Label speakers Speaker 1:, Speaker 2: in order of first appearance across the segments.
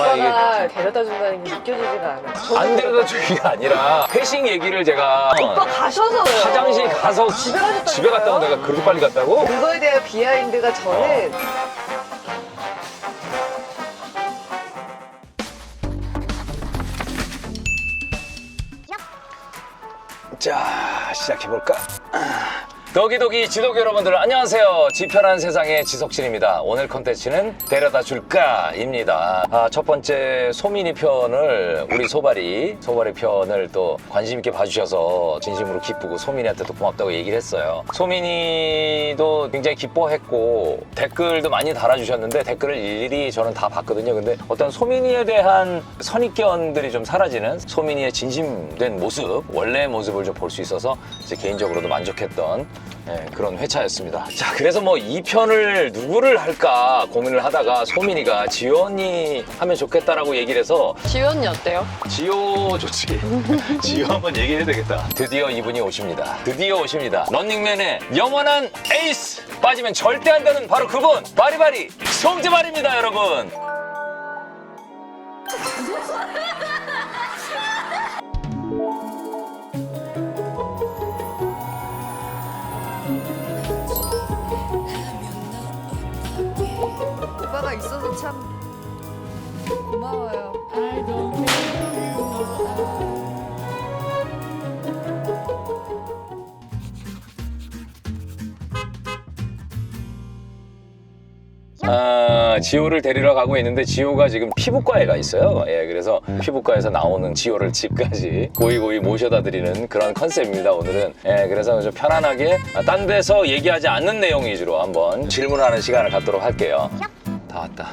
Speaker 1: 오빠가 데려다 준다는 게 느껴지지가 않아.
Speaker 2: 안 데려다 주기가 아니라 회식 얘기를 제가
Speaker 1: 오빠 가셔서요.
Speaker 2: 화장실 가서 집에 갔다고 내가 그렇게 빨리 갔다고?
Speaker 1: 그거에 대한 비하인드가 저는
Speaker 2: 자, 시작해볼까? 더기더기 지독 여러분들 안녕하세요. 지편한 세상의 지석진입니다. 오늘 컨텐츠는 데려다 줄까입니다. 첫 번째 소민이 편을 우리 소발이 편을 또 관심 있게 봐주셔서 진심으로 기쁘고 소민이한테 도 고맙다고 얘기를 했어요. 소민이도 굉장히 기뻐했고 댓글도 많이 달아주셨는데 댓글을 일일이 저는 다 봤거든요. 근데 어떤 소민이에 대한 선입견들이 좀 사라지는 소민이의 진심된 모습, 원래의 모습을 좀 볼 수 있어서 제 개인적으로도 만족했던 그런 회차였습니다. 자, 그래서 뭐 이 편을 누구를 할까 고민을 하다가 소민이가 지효 언니 하면 좋겠다라고 얘기를 해서
Speaker 3: 지효 언니 어때요?
Speaker 2: 지효 좋지. 지효 한번 얘기해야 되겠다. 드디어 이분이 오십니다. 드디어 오십니다. 런닝맨의 영원한 에이스! 빠지면 절대 안 되는 바로 그분! 바리바리 송재발입니다, 여러분!
Speaker 1: 오빠가 있어서 참 고마워요.
Speaker 2: 지효를 데리러 가고 있는데 지효가 지금 피부과에 가 있어요. 그래서 피부과에서 나오는 지효를 집까지 고이고이 모셔다 드리는 그런 컨셉입니다, 오늘은. 그래서 좀 편안하게 딴 데서 얘기하지 않는 내용 위주로 한번 질문하는 시간을 갖도록 할게요. 다 왔다.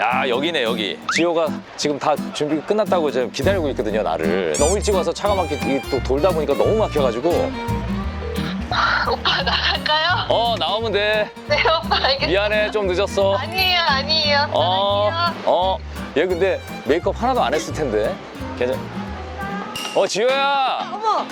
Speaker 2: 야, 여기네, 여기. 지효가 지금 다 준비 끝났다고 지금 기다리고 있거든요, 나를. 너무 일찍 와서 차가 막히게 또 돌다 보니까 너무 막혀가지고.
Speaker 3: 오빠 나갈까요?
Speaker 2: 나오면 돼.
Speaker 3: 네 오빠 알겠어요.
Speaker 2: 미안해, 좀 늦었어.
Speaker 3: 아니에요.
Speaker 2: 얘 근데 메이크업 하나도 안 했을 텐데. 괜찮? 지효야.
Speaker 1: 어머,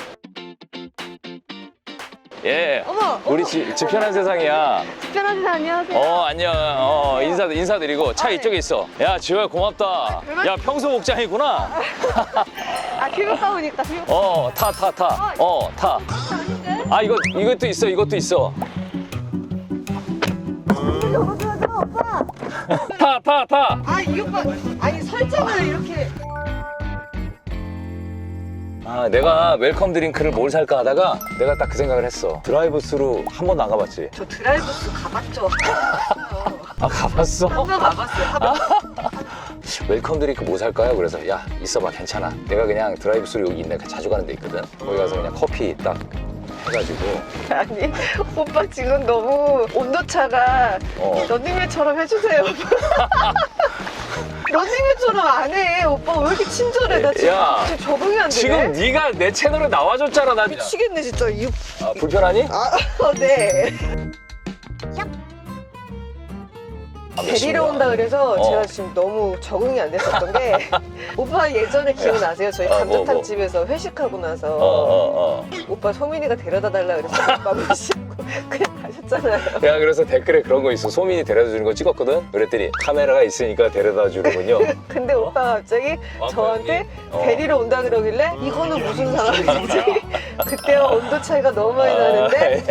Speaker 1: 어머,
Speaker 2: 우리 지편한 세상이야.
Speaker 1: 특별한 사 안녕하세요.
Speaker 2: 안녕. 인사드리고 차 이쪽에 있어. 야, 지효야 고맙다. 야, 평소 복장이구나.
Speaker 1: 피부과 오니까 피부과.
Speaker 2: 타. 타. 이것도 있어.
Speaker 1: 이거 오빠.
Speaker 2: 타.
Speaker 1: 이 오빠, 아니 설정을 이렇게.
Speaker 2: 내가 웰컴 드링크를 뭘 살까 하다가 내가 딱 그 생각을 했어. 드라이브 스루 한 번 나가봤지?
Speaker 1: 저 드라이브스 가봤죠.
Speaker 2: 가봤어?
Speaker 1: 한 번 가봤어요.
Speaker 2: 웰컴 드링크 뭐 살까요? 그래서 야, 있어봐, 괜찮아. 내가 그냥 드라이브 스루 여기 있네, 자주 가는 데 있거든. 거기 가서 그냥 커피 딱 해가지고.
Speaker 1: 아니, 오빠 지금 너무 온도차가 런닝맨처럼 해주세요. 런닝맨처럼 안 해. 오빠 왜 이렇게 친절해? 나 지금 적응이 안 되네.
Speaker 2: 지금 네가 내 채널에 나와줬잖아. 나
Speaker 1: 미치겠네 진짜.
Speaker 2: 불편하니?
Speaker 1: 네. 데리러
Speaker 2: 몇
Speaker 1: 온다 그래서 제가 지금 너무 적응이 안 됐었던 게 오빠 예전에 기억나세요? 저희 감자탕 집에서 회식하고 나서 오빠 소민이가 데려다 달라 그래서 오빠 무시하고 그냥 가셨잖아요.
Speaker 2: 야, 그래서 댓글에 그런 거 있어. 소민이 데려다 주는 거 찍었거든? 그랬더니 카메라가 있으니까 데려다 주는군요.
Speaker 1: 근데 오빠가 갑자기 저한테 데리러 온다 그러길래 이거는 무슨 상황이지? 그때와 온도 차이가 너무 많이 나는데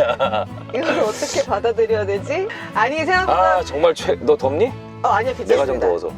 Speaker 1: 이걸 어떻게 받아들여야 되지? 아니 생각보다
Speaker 2: 정말 너 덥니?
Speaker 1: 아니야, 괜찮습니다.
Speaker 2: 내가 좀 더워서.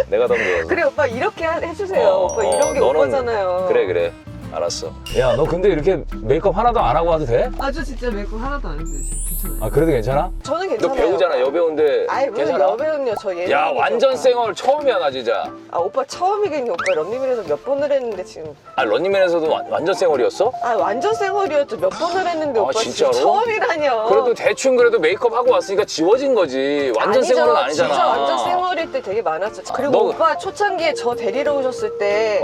Speaker 2: 내가 좀 더워서.
Speaker 1: 그래 오빠 이렇게 해주세요. 오빠 이런 게 오빠잖아요.
Speaker 2: 그래. 알았어. 야, 너 근데 이렇게 메이크업 하나도 안 하고 와도 돼?
Speaker 1: 저 진짜 메이크업 하나도 안 했어요. 괜찮아요.
Speaker 2: 그래도 괜찮아?
Speaker 1: 저는 괜찮아요.
Speaker 2: 너 배우잖아, 여배우인데.
Speaker 1: 아이 무슨
Speaker 2: 괜찮아?
Speaker 1: 여배우는요. 저 예능.
Speaker 2: 야, 완전 생얼 처음이야, 나 진짜.
Speaker 1: 오빠 처음이겠니? 오빠 런닝맨에서 몇 번을 했는데 지금.
Speaker 2: 런닝맨에서도 완전 생얼이었어?
Speaker 1: 완전 생얼이었죠. 몇 번을 했는데 오빠
Speaker 2: 진짜로?
Speaker 1: 진짜 처음이라뇨.
Speaker 2: 그래도 대충 메이크업 하고 왔으니까 지워진 거지. 완전
Speaker 1: 아니죠.
Speaker 2: 생얼은 아니잖아.
Speaker 1: 진짜 완전 생얼일 때 되게 많았죠. 그리고 오빠 초창기에 저 데리러 오셨을 때.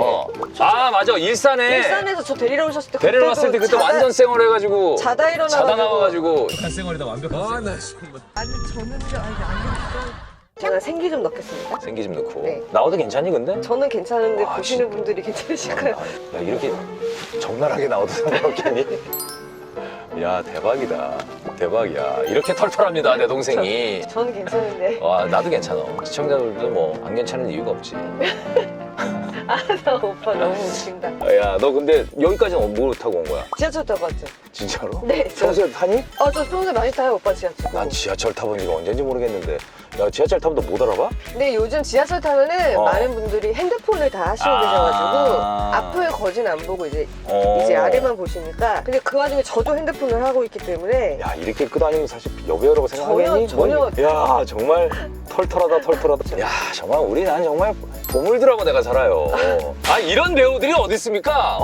Speaker 2: 맞아. 일산에서
Speaker 1: 저 데리러 오셨을 때.
Speaker 2: 데리러 왔을 때 그때 완전 생얼 해가지고.
Speaker 1: 자다 일어나가지고.
Speaker 2: 자다 나와가지고.
Speaker 4: 생얼이다 완벽한.
Speaker 1: 아니 저는요. 제가 생기 좀 넣겠습니다.
Speaker 2: 생기 좀 넣고.
Speaker 1: 네.
Speaker 2: 나와도 괜찮니 근데?
Speaker 1: 저는 괜찮은데 보시는 분들이 괜찮으실까요?
Speaker 2: 야, 이렇게 적나라하게 나와도 상관없겠니? 야, 대박이다. 대박이야. 이렇게 털털합니다, 내 동생이.
Speaker 1: 저는 괜찮은데.
Speaker 2: 와, 나도 괜찮아. 시청자들도 뭐 안 괜찮은 이유가 없지.
Speaker 1: 나 오빠 너무 웃긴다.
Speaker 2: 야, 너 근데 여기까지는 뭐 타고 온 거야?
Speaker 1: 지하철 타고 왔죠?
Speaker 2: 진짜로?
Speaker 1: 네.
Speaker 2: 평소에 타니?
Speaker 1: 저 평소에 많이 타요, 오빠 지하철.
Speaker 2: 난 지하철 타본 지가 언제인지 모르겠는데. 야, 지하철 타면 너 못 알아봐?
Speaker 1: 근데 요즘 지하철 타면은
Speaker 2: 어.
Speaker 1: 많은 분들이 핸드폰을 다 하시고
Speaker 2: 아.
Speaker 1: 계셔가지고 앞을 거진 안 보고 이제 아래만 보시니까. 근데 그 와중에 저도 핸드폰을 하고 있기 때문에.
Speaker 2: 야, 이렇게 끄다니면 사실 여배우라고 생각하겠니?
Speaker 1: 전혀.
Speaker 2: 야, 정말 털털하다. 야, 정말 난 정말 보물들하고 내가 살아요. 아, 이런 배우들이 어디 있습니까?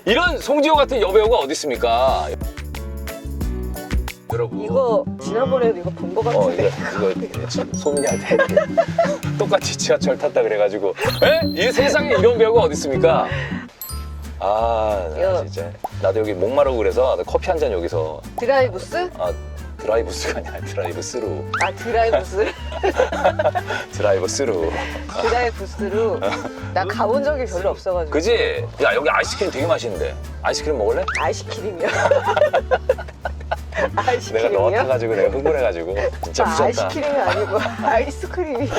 Speaker 2: 이런 송지효 같은 여배우가 어디 있습니까? 여러분.
Speaker 1: 이거 지난번에도 이거 본 거 같은데.
Speaker 2: 이거 소민이한테 똑같이 지하철 탔다 그래가지고 이 세상에 이런 배우가 어디 있습니까? 아, 나 진짜 나도 여기 목마르고 그래서 커피 한 잔 여기서.
Speaker 1: 드라이브스?
Speaker 2: 드라이브스가 아니라 드라이브스루.
Speaker 1: 드라이브스.
Speaker 2: 드라이브스루.
Speaker 1: 드라이브스로 나 가본 적이 별로 없어가지고.
Speaker 2: 그지? 야, 여기 아이스크림 되게 맛있는데. 아이스크림 먹을래?
Speaker 1: 아이스크림이요?
Speaker 2: 내가
Speaker 1: 아이스크림이요?
Speaker 2: 너 타가지고 내가 흥분해가지고 진짜 미쳤다.
Speaker 1: 아이스크림이 아니고 아이스크림이요.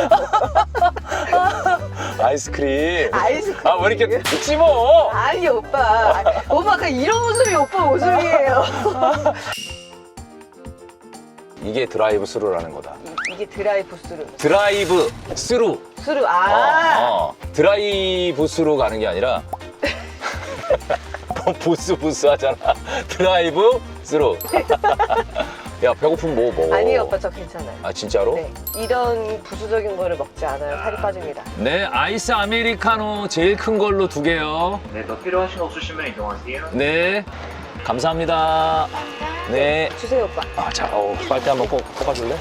Speaker 2: 아이스크림.
Speaker 1: 아이스크림.
Speaker 2: 왜 이렇게 웃지 뭐?
Speaker 1: 아니 오빠. 오빠 그 이런 모습이 오빠 모습이에요.
Speaker 2: 이게 드라이브스루라는 거다.
Speaker 1: 이게 드라이브스루.
Speaker 2: 드라이브스루.
Speaker 1: 스루
Speaker 2: 드라이브스루 가는 게 아니라 부스 하잖아. 드라이브스루. 야, 배고프면 뭐 먹어?
Speaker 1: 아니요 오빠 저 괜찮아요.
Speaker 2: 아, 진짜로?
Speaker 1: 네. 이런 부수적인 거를 먹지 않아요. 살이 빠집니다.
Speaker 2: 네, 아이스 아메리카노 제일 큰 걸로 2개요.
Speaker 4: 네, 더 필요하신 거 없으시면 이동하세요.
Speaker 2: 네, 감사합니다. 네.
Speaker 1: 주세요 오빠.
Speaker 2: 자, 빨대 한번 꼽아줄래?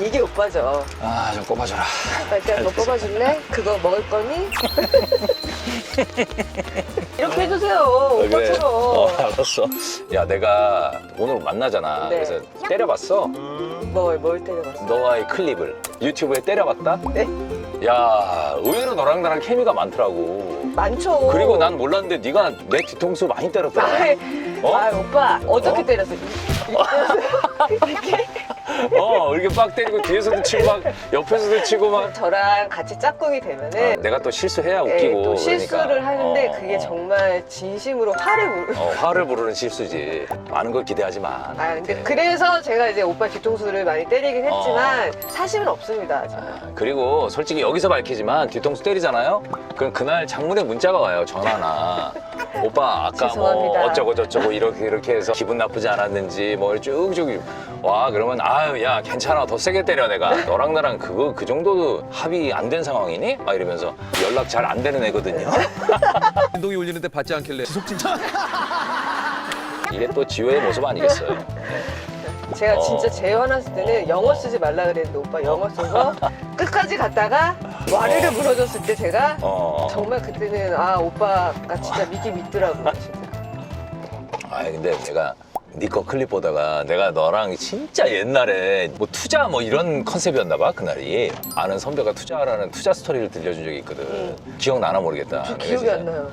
Speaker 1: 이게 오빠죠.
Speaker 2: 좀 꼽아줘라.
Speaker 1: 빨대 한번 뽑아줄래? 그거 먹을 거니? 이렇게 해주세요 오빠처럼.
Speaker 2: 알았어. 야, 내가 오늘 만나잖아.
Speaker 1: 네.
Speaker 2: 그래서 때려봤어.
Speaker 1: 뭘 때려봤어?
Speaker 2: 너와의 클립을 유튜브에 때려봤다?
Speaker 1: 네?
Speaker 2: 야, 의외로 너랑 나랑 케미가 많더라고.
Speaker 1: 많죠.
Speaker 2: 그리고 난 몰랐는데 네가 내 뒤통수 많이 때렸더라.
Speaker 1: 오빠 어떻게
Speaker 2: 어?
Speaker 1: 때렸어? 이렇게?
Speaker 2: 이렇게 빡 때리고 뒤에서도 치고 막 옆에서도 치고 막.
Speaker 1: 저랑 같이 짝꿍이 되면은
Speaker 2: 내가 또 실수해야
Speaker 1: 네,
Speaker 2: 웃기고.
Speaker 1: 또 실수를
Speaker 2: 그러니까.
Speaker 1: 하는데 그게 정말 진심으로
Speaker 2: 화를 부르는 실수지. 많은 걸 기대하지 마.
Speaker 1: 근데
Speaker 2: 네.
Speaker 1: 그래서 제가 이제 오빠 뒤통수를 많이 때리긴 했지만 사실은 없습니다.
Speaker 2: 그리고 솔직히 여기서 밝히지만 뒤통수 때리잖아요? 그럼 그날 장문의 문자가 와요, 전화나. 오빠 아까
Speaker 1: 죄송합니다.
Speaker 2: 뭐 어쩌고 저쩌고 이렇게 해서 기분 나쁘지 않았는지 뭐 쭉쭉 와. 그러면 야, 괜찮아, 더 세게 때려. 내가 너랑 나랑 그 정도도 합의 안 된 상황이니? 막 이러면서 연락 잘 안 되는 애거든요.
Speaker 5: 운동이 울리는데 받지 않길래 지속진
Speaker 2: 이게 또 지효의 모습 아니겠어요?
Speaker 1: 제가 진짜 제일 화났을 때는 영어 쓰지 말라 그랬는데 오빠 영어 써서 끝까지 갔다가 와르르 무너졌을 때 제가 정말 그때는 오빠가 진짜 믿긴 믿더라고요. 진짜.
Speaker 2: 근데 내가 네 거 클립 보다가 내가 너랑 진짜 옛날에 뭐 투자 뭐 이런 컨셉이었나 봐, 그날이. 아는 선배가 투자라는 투자 스토리를 들려준 적이 있거든. 기억나나 모르겠다.
Speaker 1: 저
Speaker 2: 내가
Speaker 1: 기억이
Speaker 2: 진짜
Speaker 1: 안 나요.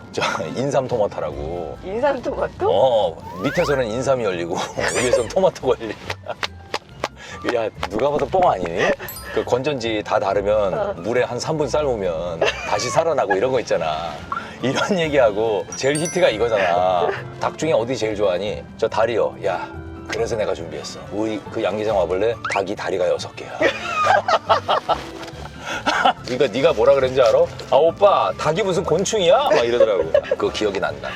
Speaker 2: 인삼 토마토라고.
Speaker 1: 인삼 토마토?
Speaker 2: 밑에서는 인삼이 열리고 위에서는 토마토가 열리고. 야, 누가 봐도 뻥 아니니? 그 건전지 다 다르면 물에 한 3분 삶으면 다시 살아나고 이런 거 있잖아. 이런 얘기하고 제일 히트가 이거잖아. 닭 중에 어디 제일 좋아하니? 저 다리요. 야, 그래서 내가 준비했어. 우리 그 양기장 와볼래? 닭이 다리가 6개야. 그러니까 네가 뭐라 그랬는지 알아? 오빠 닭이 무슨 곤충이야? 막 이러더라고. 그거 기억이 난다.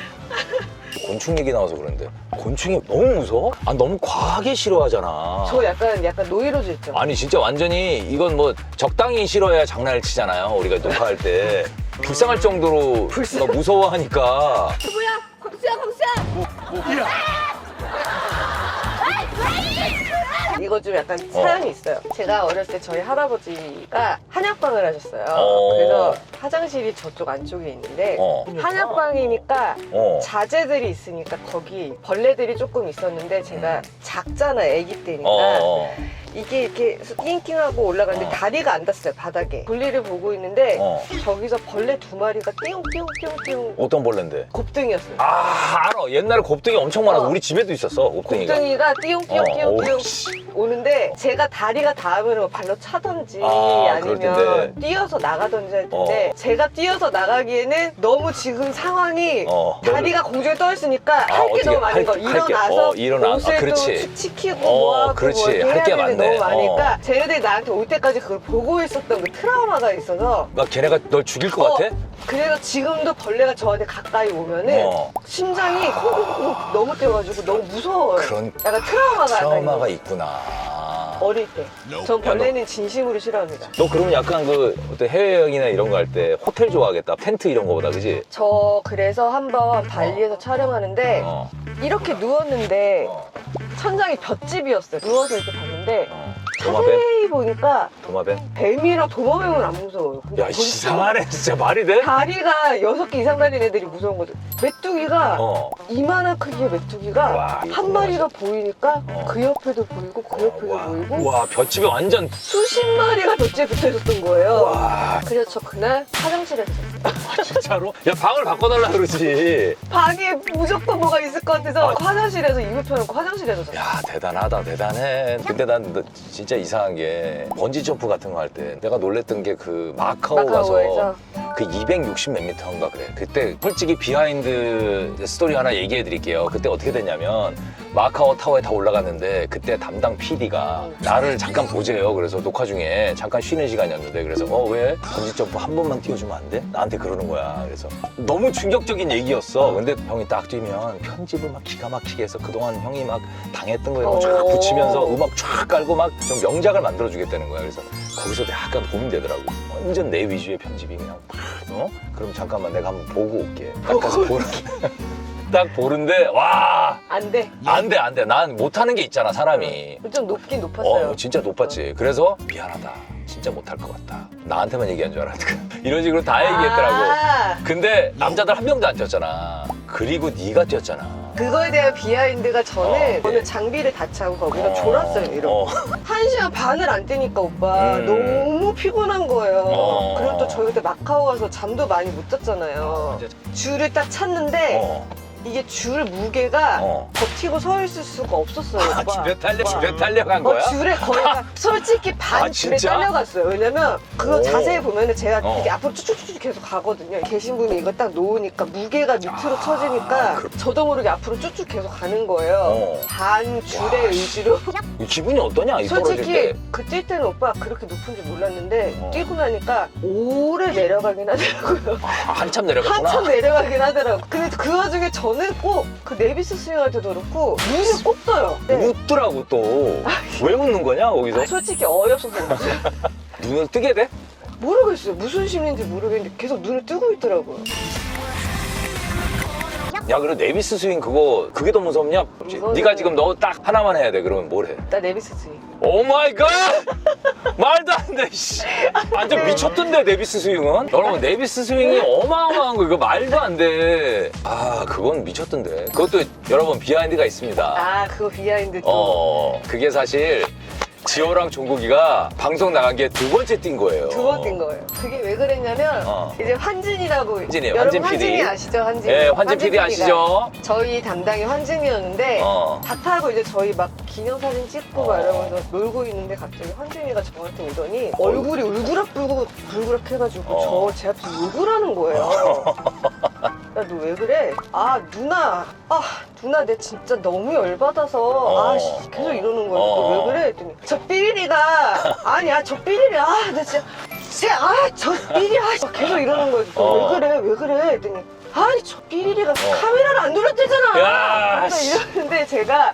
Speaker 2: 곤충 얘기 나와서 그런데 곤충이 너무 무서워? 너무 과하게 싫어하잖아.
Speaker 1: 저 약간 노이로즈 있죠?
Speaker 2: 아니 진짜 완전히 이건 뭐 적당히 싫어야 장난을 치잖아요. 우리가 녹화할 때 불쌍할 정도로 막 무서워하니까.
Speaker 1: 이거 좀 약간 사연이 있어요. 제가 어렸을 때 저희 할아버지가 한약방을 하셨어요. 그래서 화장실이 저쪽 안쪽에 있는데 한약방이니까 자재들이 있으니까 거기 벌레들이 조금 있었는데 제가 작잖아, 애기 때니까 이게 이렇게 띵띵하고 올라가는데 다리가 안 닿았어요, 바닥에. 볼일을 보고 있는데 저기서 벌레 2마리가 띵띵띵띵.
Speaker 2: 어떤 벌레인데?
Speaker 1: 곱등이었어요.
Speaker 2: 아, 알아. 옛날에 곱등이 엄청 많아서 우리 집에도 있었어, 곱등이가.
Speaker 1: 곱등이가 띵띵띵띵
Speaker 2: 어우,
Speaker 1: 오는데 제가 다리가 닿으면 발로 차던지
Speaker 2: 그럴
Speaker 1: 아니면
Speaker 2: 텐데.
Speaker 1: 뛰어서 나가던지 할 텐데 제가 뛰어서 나가기에는 너무 지금 상황이 다리가 공중에 떠 있으니까 할 게
Speaker 2: 어떻게
Speaker 1: 너무 많은 거. 일어나서
Speaker 2: 일어나.
Speaker 1: 옷을
Speaker 2: 그렇지.
Speaker 1: 또 치키고 뭐하고
Speaker 2: 그렇지.
Speaker 1: 뭐 이렇게
Speaker 2: 할 게
Speaker 1: 해야 되는 게
Speaker 2: 많네.
Speaker 1: 너무 많으니까 쟤네들이 나한테 올 때까지 그걸 보고 있었던 그 트라우마가 있어서
Speaker 2: 막 걔네가 널 죽일 것 같아?
Speaker 1: 그래서 지금도 벌레가 저한테 가까이 오면은 심장이 콩콩콩 너무 뛰어가지고 너무 무서워요.
Speaker 2: 그런
Speaker 1: 약간 트라우마가
Speaker 2: 트라우마가
Speaker 1: 있는
Speaker 2: 있구나.
Speaker 1: 어릴 때. 전 벌레는 진심으로 싫어합니다.
Speaker 2: 너 그러면 약간 그 어떤 해외여행이나 이런 거 할 때 호텔 좋아하겠다. 텐트 이런 거보다, 그지?
Speaker 1: 저 그래서 한번 발리에서 촬영하는데 이렇게 누웠는데 천장이 볏집이었어요. 누워서 이렇게 봤는데
Speaker 2: 도마뱀?
Speaker 1: 자세히 보니까
Speaker 2: 도마뱀?
Speaker 1: 뱀이랑 도마뱀은 안 무서워요. 근데
Speaker 2: 야, 이상하네. 진짜 말이 돼?
Speaker 1: 다리가 6개 이상 달린 애들이 무서운 거죠. 메뚜기가 이만한 크기의 메뚜기가
Speaker 2: 와,
Speaker 1: 한 마리가 보이니까 그 옆에도 보이고 그 옆에도 보이고
Speaker 2: 와, 볏집이 완전.
Speaker 1: 수십 마리가 볏집에 붙어 있었던 거예요.
Speaker 2: 와,
Speaker 1: 그래서 저 그날 화장실에서 잤어요.
Speaker 2: 진짜로? 야, 방을 바꿔달라 그러지.
Speaker 1: 방에 무조건 뭐가 있을 것 같아서 화장실에서 이불 펴놓고 화장실에서 잤어요.
Speaker 2: 야, 대단하다, 대단해. 근데 난 진짜 이상한 게 번지 점프 같은 거 할 때 내가 놀랬던 게 그 마카오
Speaker 1: 마카오에서.
Speaker 2: 가서 그 260 몇 미터인가 그래. 그때 솔직히 비하인드 스토리 하나 얘기해 드릴게요. 그때 어떻게 됐냐면 마카오 타워에 다 올라갔는데 그때 담당 PD가 나를 잠깐 보재요. 그래서 녹화 중에 잠깐 쉬는 시간이었는데 그래서 왜? 번지 점프 한 번만 띄워주면 안 돼? 나한테 그러는 거야. 그래서 너무 충격적인 얘기였어. 근데 형이 딱 뛰면 편집을 막 기가 막히게 해서 그동안 형이 막 당했던 거에 쫙 붙이면서 음악 쫙 깔고 막 좀 명작을 만들어주겠다는 거야. 그래서 거기서 약간 고민되더라고. 완전 내 위주의 편집이 그냥 팍, 그럼 잠깐만 내가 한번 보고 올게. 딱 가서 딱 보는데 와,
Speaker 1: 안 돼.
Speaker 2: 안 돼, 안 돼. 난 못하는 게 있잖아, 사람이.
Speaker 1: 좀 높긴 높았어요.
Speaker 2: 진짜 높았지. 그래서 미안하다. 진짜 못할 것 같다. 나한테만 얘기한 줄 알았는데 이런 식으로 다 얘기했더라고. 근데 남자들 한 명도 안 뛰었잖아. 그리고 네가 뛰었잖아.
Speaker 1: 그거에 대한 비하인드가 저는 장비를 다 차고 거기서 졸았어요, 이러고. 1시간 반을 안 뛰니까 오빠 너무 피곤한 거예요. 그리고 또 저희 그때 마카오 가서 잠도 많이 못 잤잖아요. 줄을 딱 찾는데 이게 줄 무게가 버티고 서 있을 수가 없었어요, 오빠.
Speaker 2: 줄에 달려간 거야?
Speaker 1: 줄에 거의 솔직히 반 줄에
Speaker 2: 진짜?
Speaker 1: 딸려갔어요. 왜냐면 그거 자세히 보면 제가 이렇게 앞으로 쭉쭉쭉 계속 가거든요. 계신 분이 이거 딱 놓으니까 무게가 밑으로 쳐지니까 저도 모르게 앞으로 쭉쭉 계속 가는 거예요. 반 줄의 의지로.
Speaker 2: 기분이 어떠냐? 이 떨어질
Speaker 1: 솔직히
Speaker 2: 때.
Speaker 1: 그 뛸 때는 오빠 그렇게 높은 줄 몰랐는데 뛰고 나니까 오래 내려가긴 하더라고요.
Speaker 2: 한참 내려갔구나.
Speaker 1: 한참 내려가긴 하더라고. 근데 그 와중에 저는 꼭 그 네비스 스윙할 때도 그렇고 눈을 꼭 떠요. 네.
Speaker 2: 웃더라고 또. 왜 웃는 거냐 거기서?
Speaker 1: 솔직히 어이없어서 그랬어요.
Speaker 2: 눈을 뜨게 돼?
Speaker 1: 모르겠어요. 무슨 심리인지 모르겠는데 계속 눈을 뜨고 있더라고요.
Speaker 2: 야, 그래 네비스 스윙 그게 더 무섭냐?
Speaker 1: 이거는-
Speaker 2: 네가 지금 너 딱 하나만 해야 돼. 그러면 뭘 해?
Speaker 1: 나 네비스 스윙.
Speaker 2: 오 마이 갓! 말도 안 돼, 씨. 완전 미쳤던데, 네비스 스윙은? 여러분, 네비스 스윙이 어마어마한 거, 이거 말도 안 돼. 아, 그건 미쳤던데. 그것도 여러분, 비하인드가 있습니다.
Speaker 1: 아, 그거 비하인드 또.
Speaker 2: 그게 사실 지호랑 종국이가 방송 나간 게 2번째 뛴 거예요.
Speaker 1: 2번 뛴 거예요. 그게 왜 그랬냐면 이제 환진이라고
Speaker 2: 환진이에요,
Speaker 1: 여러분
Speaker 2: 환진 PD.
Speaker 1: 환진이 아시죠? 환진.
Speaker 2: 네, 환진 PD 아시죠?
Speaker 1: 저희 담당이 환진이었는데 다 타고 이제 저희 막 기념사진 찍고 막 이러면서 놀고 있는데 갑자기 환진이가 저한테 오더니 얼굴이 울그락불그락 해가지고 제 앞에서 욕을 하는 거예요. 야, 너 왜 그래? 아, 누나 내 진짜 너무 열받아서 계속 이러는 거예요. 왜 그래? 했더니 저 삐리리가 아니야, 저 삐리리 나 진짜 저 삐리 계속 이러는 거예요. 왜 그래? 했더니 아니 저 삐리리가 카메라를 안 돌렸대잖아.
Speaker 2: 야,
Speaker 1: 이러는데 제가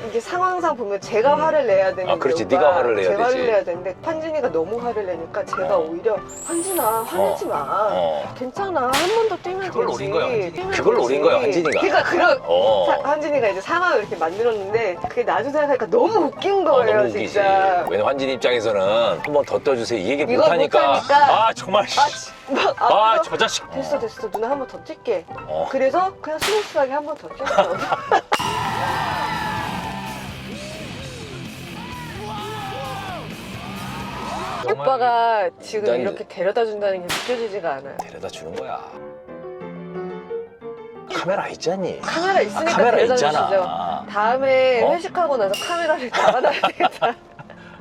Speaker 1: 이게 상황상 보면 제가 화를 내야 되는데
Speaker 2: 그렇지, 네가 화를 내야
Speaker 1: 제가
Speaker 2: 되지.
Speaker 1: 화를 내야 되는데 환진이가 너무 화를 내니까 제가 오히려 환진아 화내지 마. 괜찮아, 한 번 더 뛰면
Speaker 2: 그걸
Speaker 1: 되지.
Speaker 2: 노린 거야, 환진이가.
Speaker 1: 뛰면
Speaker 2: 그걸 노린
Speaker 1: 되지.
Speaker 2: 거야, 환진이가.
Speaker 1: 그러니까 환진이가 이제 상황을 이렇게 만들었는데 그게 나중에 생각하니까 너무 웃긴 거예요.
Speaker 2: 너무 웃기지.
Speaker 1: 진짜.
Speaker 2: 왜냐면 환진 입장에서는 한 번 더 떠주세요. 이 얘기
Speaker 1: 이거
Speaker 2: 못하니까.
Speaker 1: 못하니까.
Speaker 2: 아, 정말.
Speaker 1: 막
Speaker 2: 저 자식.
Speaker 1: 됐어 누나 한 번 더 뛸게. 그래서 그냥 스무스하게 한 번 더 뛰었어. 오빠가 지금
Speaker 2: 난
Speaker 1: 이렇게 데려다 준다는 게 느껴지지가 않아요.
Speaker 2: 데려다 주는 거야. 카메라 있잖니.
Speaker 1: 카메라 있으니까
Speaker 2: 카메라
Speaker 1: 데려다
Speaker 2: 있잖아.
Speaker 1: 주시죠. 다음에
Speaker 2: 어?
Speaker 1: 회식하고 나서 카메라를 달아놔야 되겠다.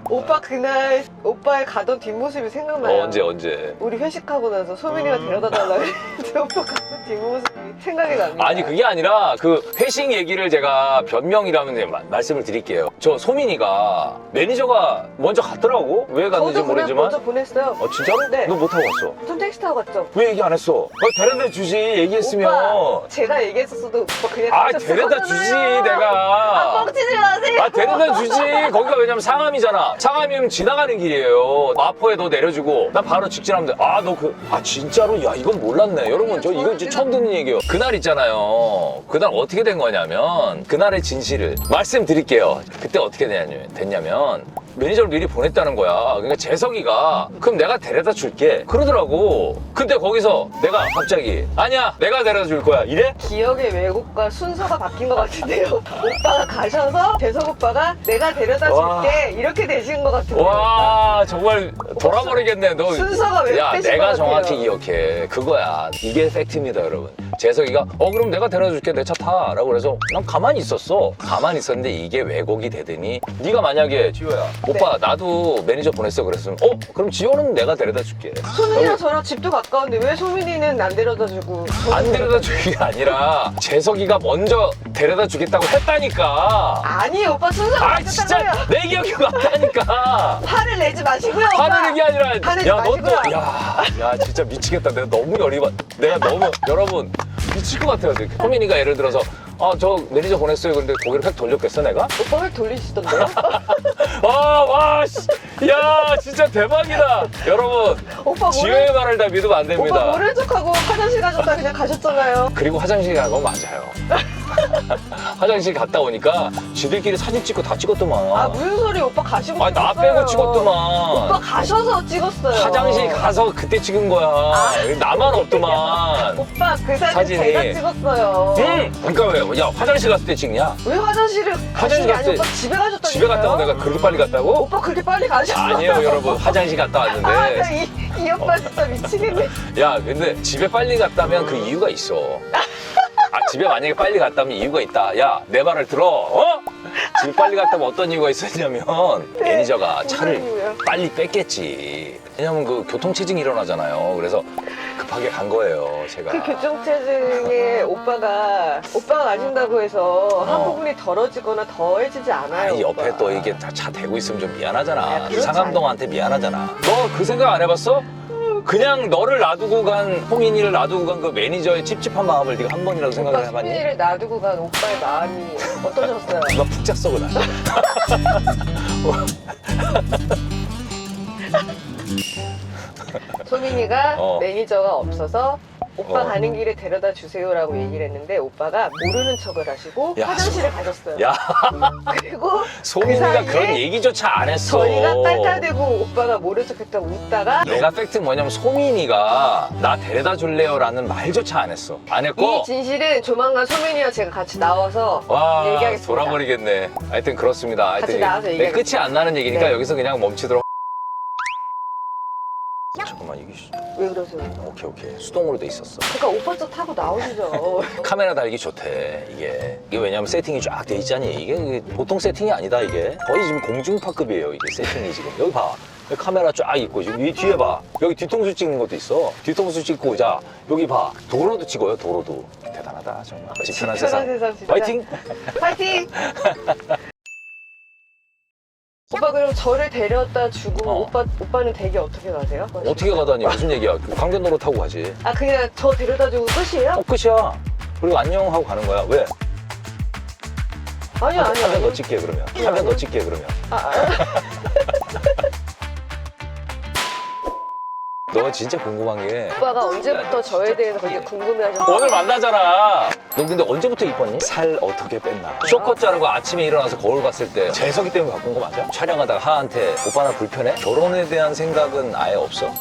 Speaker 1: 오빠 그날 오빠의 가던 뒷모습이 생각나요.
Speaker 2: 언제?
Speaker 1: 우리 회식하고 나서 소민이가 데려다 달라고 했는데 오빠 가던 뒷모습이 생각이 납니다.
Speaker 2: 아니 그게 아니라 그 회식 얘기를 제가 변명이라면 말씀을 드릴게요. 저 소민이가 매니저가 먼저 갔더라고. 왜 갔는지
Speaker 1: 저도
Speaker 2: 모르지만.
Speaker 1: 먼저 보냈어요.
Speaker 2: 진짜로?
Speaker 1: 네.
Speaker 2: 너 못 타고 갔어?
Speaker 1: 전 택시 타고 갔죠.
Speaker 2: 왜 얘기 안 했어? 데려다 주지 얘기했으면.
Speaker 1: 오빠 제가 얘기했었어도 오빠 그냥
Speaker 2: 데려다 주지 내가.
Speaker 1: 뻥치지 마세요.
Speaker 2: 데려다 주지. 거기가 왜냐면 상암이잖아. 상암이면 지나가는 길이에요. 마포에 너 내려주고 난 바로 직진하면 돼. 진짜로? 야 이건 몰랐네. 여러분 저 이거 진짜 처음 듣는 얘기예요. 그날 있잖아요. 그날 어떻게 된 거냐면 그날의 진실을 말씀드릴게요. 그때 어떻게 됐냐면 매니저를 미리 보냈다는 거야. 그러니까 재석이가 그럼 내가 데려다 줄게 그러더라고. 근데 거기서 내가 갑자기 아니야 내가 데려다 줄 거야 이래?
Speaker 1: 기억의 왜곡과 순서가 바뀐 것 같은데요. 오빠가 가셔서 재석 오빠가 내가 데려다
Speaker 2: 와.
Speaker 1: 줄게 이렇게 되신 것 같은데요.
Speaker 2: 와 정말 돌아버리겠네. 너
Speaker 1: 순서가 왜
Speaker 2: 야
Speaker 1: 빼신
Speaker 2: 내가
Speaker 1: 것
Speaker 2: 정확히
Speaker 1: 같아요.
Speaker 2: 기억해. 그거야. 이게 팩트입니다 여러분. 재석이가 그럼 내가 데려다 줄게 내 차 타 라고 그래서 난 가만히 있었어. 가만히 있었는데 이게 왜곡이 되더니 네가 만약에 지호야 오빠 나도 매니저 보냈어 그랬으면 그럼 지호는 내가 데려다 줄게.
Speaker 1: 소민이랑 저랑 집도 가까운데 왜 소민이는 안 데려다 주고
Speaker 2: 안 데려다 주는 게 아니라 재석이가 먼저 데려다 주겠다고 했다니까.
Speaker 1: 아니 오빠 순서가
Speaker 2: 진짜
Speaker 1: 바뀌었다고요.
Speaker 2: 내 기억이 맞다니까.
Speaker 1: 화를 내지 마시고요. 오빠.
Speaker 2: 화내는 게 아니라
Speaker 1: 화내지
Speaker 2: 야 너 또
Speaker 1: 마시고요.
Speaker 2: 야 진짜 미치겠다. 내가 너무 내가 너무 여러분 미칠 것 같아요. 소민이가 예를 들어서 저 매니저 보냈어요. 근데 고개를 획 돌렸겠어 내가?
Speaker 1: 오빠 왜 돌리시던데요?
Speaker 2: 야 진짜 대박이다. 여러분
Speaker 1: 오빠
Speaker 2: 지효의 말을 다 믿으면 안
Speaker 1: 오빠
Speaker 2: 됩니다.
Speaker 1: 모른 척하고 화장실 가셨다 그냥 가셨잖아요.
Speaker 2: 그리고 화장실 간 건 맞아요. 화장실 갔다 오니까 지들끼리 사진 찍고 다 찍었더만.
Speaker 1: 무슨 소리 오빠 가시고
Speaker 2: 나
Speaker 1: 찍었어요.
Speaker 2: 빼고 찍었더만.
Speaker 1: 오빠 가셔서 찍었어요.
Speaker 2: 화장실 가서 그때 찍은 거야. 나만 없더만.
Speaker 1: 오빠 그 사진
Speaker 2: 사진이.
Speaker 1: 제가 찍었어요.
Speaker 2: 그러니까 왜? 야 화장실 갔을 때 찍냐?
Speaker 1: 왜 화장실을 가신 게
Speaker 2: 갔을
Speaker 1: 아니고
Speaker 2: 때
Speaker 1: 오빠 집에 가셨다니까요?
Speaker 2: 집에 갔다고 내가 그렇게 빨리 갔다고?
Speaker 1: 오빠 그렇게 빨리 가셨어요?
Speaker 2: 아니에요 여러분. 화장실 갔다 왔는데.
Speaker 1: 이 오빠 진짜 미치겠네.
Speaker 2: 야 근데 집에 빨리 갔다면 그 이유가 있어. 집에 만약에 빨리 갔다면 이유가 있다. 야 내 말을 들어. 집에 빨리 갔다면 어떤 이유가 있었냐면 매니저가 차를
Speaker 1: 무슨 이유예요?
Speaker 2: 빨리 뺐겠지. 왜냐면 그 교통체증이 일어나잖아요. 그래서 급하게 간 거예요 제가.
Speaker 1: 그 교통체증에 오빠가 가신다고 해서 한 부분이 덜어지거나 더해지지 않아요.
Speaker 2: 이 옆에
Speaker 1: 오빠.
Speaker 2: 또 이게 차 대고 있으면 좀 미안하잖아.
Speaker 1: 그렇지
Speaker 2: 상암동한테 미안하잖아. 너 그 생각 안 해봤어? 그냥 너를 놔두고 간 홍인이를 놔두고 간 그 매니저의 찝찝한 마음을 네가 한 번이라도 생각을
Speaker 1: 오빠
Speaker 2: 해봤니?
Speaker 1: 소민이를 놔두고 간 오빠의 마음이 어떠셨어요?
Speaker 2: 누가 푹 잤어 그날.
Speaker 1: 소민이가 매니저가 없어서 오빠
Speaker 2: 어.
Speaker 1: 가는 길에 데려다 주세요라고 얘기를 했는데 오빠가 모르는 척을 하시고
Speaker 2: 야,
Speaker 1: 화장실에 가셨어요.
Speaker 2: 야
Speaker 1: 그리고
Speaker 2: 소민이가
Speaker 1: 사이에
Speaker 2: 그런 얘기조차 안 했어.
Speaker 1: 저희가 깔깔대고 오빠가 모른 척했다고 웃다가
Speaker 2: 내가 팩트는 뭐냐면 소민이가 나 데려다 줄래요라는 말조차 안 했어. 안 했고.
Speaker 1: 이 진실은 조만간 소민이와 제가 같이 나와서
Speaker 2: 와
Speaker 1: 얘기하겠습니다.
Speaker 2: 돌아버리겠네. 하여튼 그렇습니다. 하여튼
Speaker 1: 나와서
Speaker 2: 내
Speaker 1: 얘기하겠습니다.
Speaker 2: 끝이 안 나는 얘기니까
Speaker 1: 네.
Speaker 2: 여기서 그냥 멈추도록. 잠깐만 이게
Speaker 1: 왜 그러세요?
Speaker 2: 오케이 수동으로 돼 있었어.
Speaker 1: 그러니까 오빠 차 타고 나오시죠.
Speaker 2: 카메라 달기 좋대 이게 왜냐면 세팅이 쫙 돼 있잖니. 이게 보통 세팅이 아니다. 이게 거의 지금 공중파급이에요. 이게 세팅이 지금. 여기 봐. 여기 카메라 쫙 있고 지금 이 뒤에 봐. 여기 뒤통수 찍는 것도 있어. 뒤통수 찍고 자 여기 봐. 도로도 찍어요. 도로도. 대단하다 정말. 지편한 세상.
Speaker 1: 진짜.
Speaker 2: 파이팅.
Speaker 1: 파이팅! 오빠 그럼 저를 데려다 주고 오빠는 댁에 어떻게 가세요?
Speaker 2: 어떻게 가다니 무슨 얘기야. 강변도로 타고 가지.
Speaker 1: 그냥 저 데려다 주고 끝이에요?
Speaker 2: 끝이야. 그리고 안녕 하고 가는 거야. 왜?
Speaker 1: 아니요.
Speaker 2: 화면 너 찍게 그러면. 화면 너 찍게 그러면. 너 진짜 궁금한 게
Speaker 1: 오빠가 언제부터 저에 대해서 그렇게 궁금해하셨어요?
Speaker 2: 오늘 만나잖아. 너 근데 언제부터 이뻤니? 살 어떻게 뺐나? 쇼컷 자르고 아침에 일어나서 거울 봤을 때 재석이 때문에 바꾼 거 맞아? 촬영하다가 하한테 오빠 나 불편해? 결혼에 대한 생각은 아예 없어?